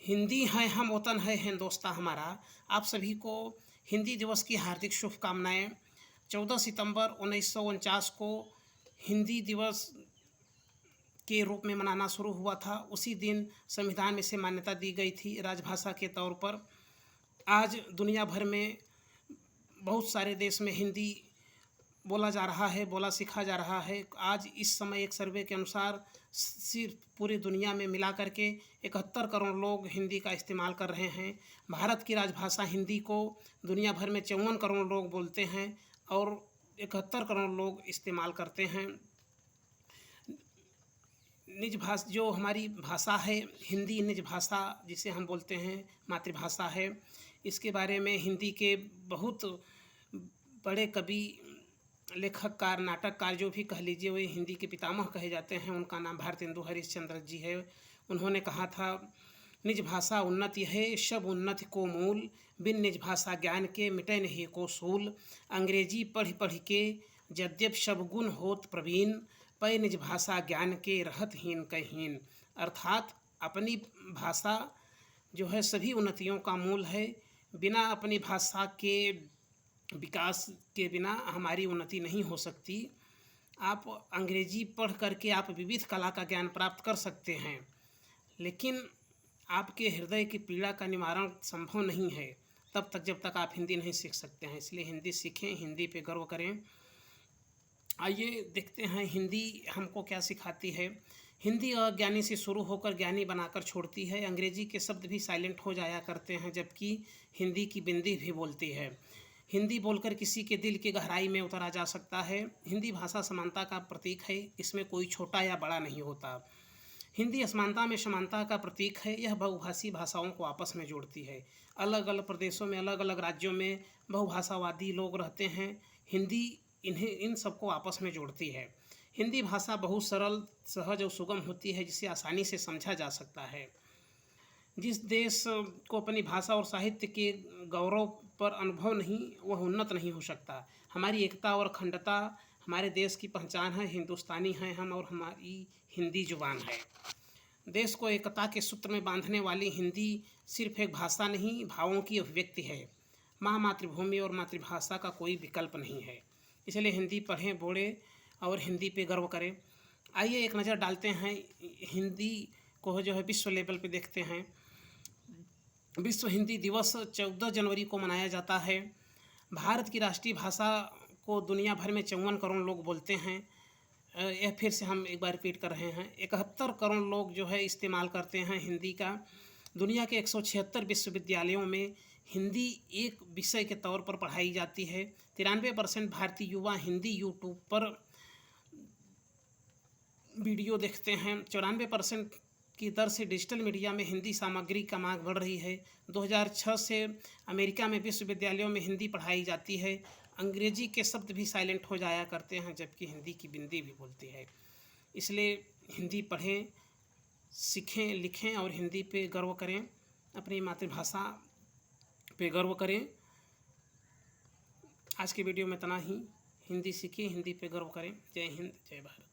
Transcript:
हिंदी है हम वतन है हिंदुस्तान हमारा। आप सभी को हिंदी दिवस की हार्दिक शुभकामनाएं। 14 सितंबर 1949 को हिंदी दिवस के रूप में मनाना शुरू हुआ था। उसी दिन संविधान में इसे मान्यता दी गई थी राजभाषा के तौर पर। आज दुनिया भर में बहुत सारे देश में हिंदी बोला जा रहा है, बोला सीखा जा रहा है। आज इस समय एक सर्वे के अनुसार सिर्फ पूरी दुनिया में मिला करके 71 करोड़ लोग हिंदी का इस्तेमाल कर रहे हैं। भारत की राजभाषा हिंदी को दुनिया भर में 54 करोड़ लोग बोलते हैं और 71 करोड़ लोग इस्तेमाल करते हैं। निज भाषा जो हमारी भाषा है हिंदी, निज भाषा जिसे हम बोलते हैं मातृभाषा है। इसके बारे में हिंदी के बहुत बड़े कवि, लेखककार, नाटककार जो भी कह लीजिए, वे हिंदी के पितामह कहे जाते हैं। उनका नाम भारतेंदु हरिश्चंद्र जी है। उन्होंने कहा था, निज भाषा उन्नति है सब उन्नति को मूल, बिन निज भाषा ज्ञान के मिटे नहीं को सूल। अंग्रेजी पढ़ पढ़ के यद्यप सब गुण होत प्रवीण, पै निज भाषा ज्ञान के रहत हीन कहीन। अर्थात अपनी भाषा जो है सभी उन्नतियों का मूल है। बिना अपनी भाषा के विकास के बिना हमारी उन्नति नहीं हो सकती। आप अंग्रेजी पढ़ करके आप विविध कला का ज्ञान प्राप्त कर सकते हैं, लेकिन आपके हृदय की पीड़ा का निवारण संभव नहीं है तब तक जब तक आप हिंदी नहीं सीख सकते हैं। इसलिए हिंदी सीखें, हिंदी पे गर्व करें। आइए देखते हैं हिंदी हमको क्या सिखाती है। हिंदी अज्ञानी से शुरू होकर ज्ञानी बनाकर छोड़ती है। अंग्रेजी के शब्द भी साइलेंट हो जाया करते हैं, जबकि हिंदी की बिंदी भी बोलती है। हिंदी बोलकर किसी के दिल की गहराई में उतरा जा सकता है। हिंदी भाषा समानता का प्रतीक है, इसमें कोई छोटा या बड़ा नहीं होता। हिंदी असमानता में समानता का प्रतीक है। यह बहुभाषी भाषाओं को आपस में जोड़ती है। अलग अलग प्रदेशों में, अलग अलग राज्यों में बहुभाषावादी लोग रहते हैं। हिंदी इन सबको आपस में जोड़ती है। हिंदी भाषा बहुत सरल, सहज और सुगम होती है, जिसे आसानी से समझा जा सकता है। जिस देश को अपनी भाषा और साहित्य के गौरव पर अनुभव नहीं, वह उन्नत नहीं हो सकता। हमारी एकता और अखंडता हमारे देश की पहचान है। हिंदुस्तानी हैं हम और हमारी हिंदी जुबान है। देश को एकता के सूत्र में बांधने वाली हिंदी सिर्फ एक भाषा नहीं, भावों की अभिव्यक्ति है। माँ मातृभूमि और मातृभाषा का कोई विकल्प नहीं है। इसलिए हिंदी पढ़ें, बोलें और हिंदी पे गर्व करें। आइए एक नज़र डालते हैं हिंदी को जो है विश्व लेवल पे देखते हैं। विश्व हिंदी दिवस 14 जनवरी को मनाया जाता है। भारत की राष्ट्रीय भाषा को दुनिया भर में 54 करोड़ लोग बोलते हैं। यह फिर से हम एक बार रिपीट कर रहे हैं, 71 करोड़ लोग जो है इस्तेमाल करते हैं हिंदी का। दुनिया के 176 विश्वविद्यालयों में हिंदी एक विषय के तौर पर पढ़ाई जाती है। 93% भारतीय युवा हिंदी यूट्यूब पर वीडियो देखते हैं। 94% की दर से डिजिटल मीडिया में हिंदी सामग्री का मांग बढ़ रही है। 2006 से अमेरिका में विश्वविद्यालयों में हिंदी पढ़ाई जाती है। अंग्रेजी के शब्द भी साइलेंट हो जाया करते हैं, जबकि हिंदी की बिंदी भी बोलती है। इसलिए हिंदी पढ़ें, सीखें, लिखें और हिंदी पे गर्व करें, अपनी मातृभाषा पे गर्व करें। आज के वीडियो में इतना ही। हिंदी सीखें, हिंदी पे गर्व करें। जय हिंद, जय भारत।